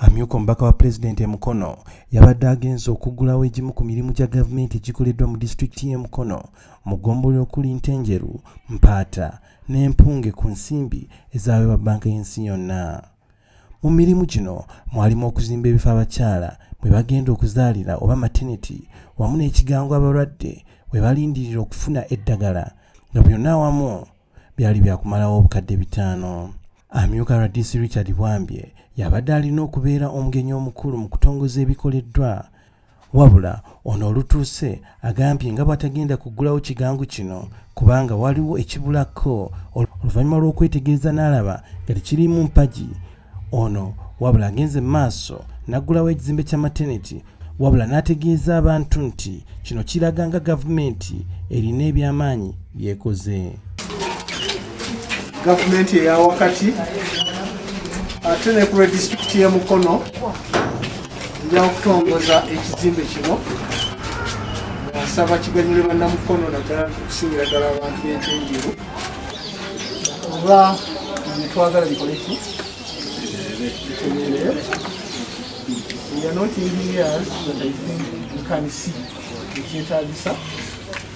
Amyuka omubaka wa Pulezidenti Mukono yabadde agenze okuggulawo egimu ku mirimu gya gavumenti egikoleddwa mu disitulikiti y'e Mukono mu ggombolola okuli Ntenjeru, Mpaata n'Empunge ku nsimbi ezaweebwa bbanka y'ensi yonna. Mu mirimu gino mwalimu okuzimba ebifo abakyala bwe bagenda okuzaalira oba maternity wamu n'ekigango abalwadde bwe balindirira okufuna eddagala nga byonna awamu byali byakumalawo obukadde 5. Amyuka RDC Richard Bwambye yabadde alina okubeera omugenyi omukulu mu kutongoza ebikoleddwa. Wabula ono olutuuse agambye nga bw'atagenda kuggulawo kigango kino kubanga waliwo ekibulako oluvannyuma lw'okwetegereza n'alaba nga tekirimu mpagi. Ono wabula agenze mu maaso n'aggulawo ekizimbe kya maternity wabula n'ategeeza abantu nti kino kiraga nga gavumenti erina ebyamaanyi byekoze. Gavumenti eya wakati ate ne ku disitulikiti y'e Mukono nja okutongoza ekizimbe kino. Asaba kiganyule bannamukono naddala okusingira ddala abantu b'Entenjeru oba twagala bikole ki bitegeere. We are not in years that I think you can see ekyetaagisa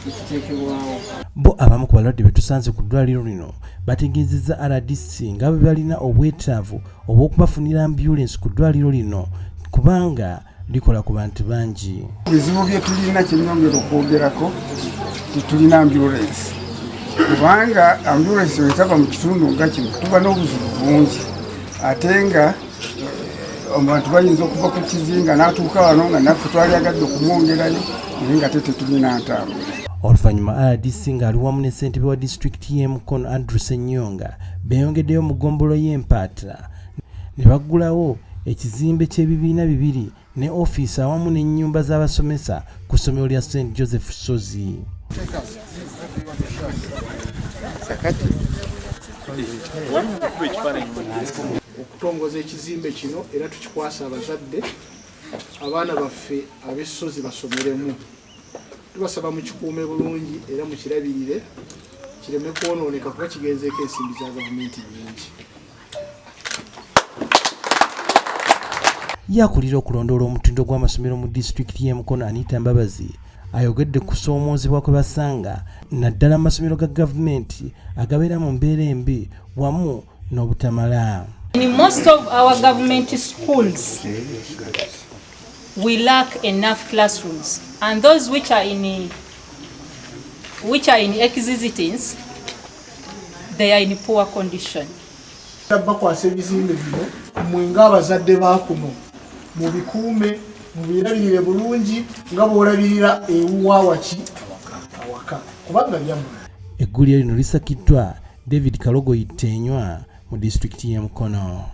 ekiteekebwawo. Bo abamu ku balwadde be tusanze ku ddwaliro lino bategeezezza RDC nga bwe balina obwetaavu obw'okubafunira ambulance ku ddwaliro lino kubanga likola ku bantu bangi. Ebizibu bye tulina kyennyongera okwogerako tetulina ambulance kubanga ambulance wetaba mu kitundu nga kino tuba n'obuzibu bungi ate nga abantu bayinza okuva ku kizinga n'atuuka wano nga naffe twalyagadde okumwongerayo naye nga tetulina ntambula. Oluvannyuma RDC ng'ali wamu ne ssentebe wa disitulikiti y'e Mukono Andrew Ssenyonga beeyongeddeyo mu ggombolo y'e Mpaata ne baggulawo ekizimbe ky'ebibiina 2 ne ofiisi awamu n'ennyumba z'abasomesa ku ssomero lya St. Joseph Sozi. Okutongoza ekizimbe kino era tukikwasa abazadde abaana baffe ab'essozi basomeremu. Tubasaba mukikuume bulungi era mukirabirire kireme kwonooneka kuba kigenzeeko ensimbi za gavumenti nyingi. Yakulira okulondoola omutindo gw'amasomero mu disitulikiti y'e Mukono Anita Mbabazi ayogedde ku kusoomoozebwa kwe basanga naddala amasomero ga gavumenti agabeera mu mbeera embi wamu n'obutamala. In most of our government schools we lack enough classrooms, and those which are in existence, they are in poor condition. Bakwasa ebizimbe bino mmwe ng'abazadde baakuno mubikuume mubirabirire bulungi nga bw'olabirira ewuwaawaki awaka kubanga byammwe. Eggulire lino lisakiddwa David Kalogo Yittenywa mu disitulikiti y'e Mukono.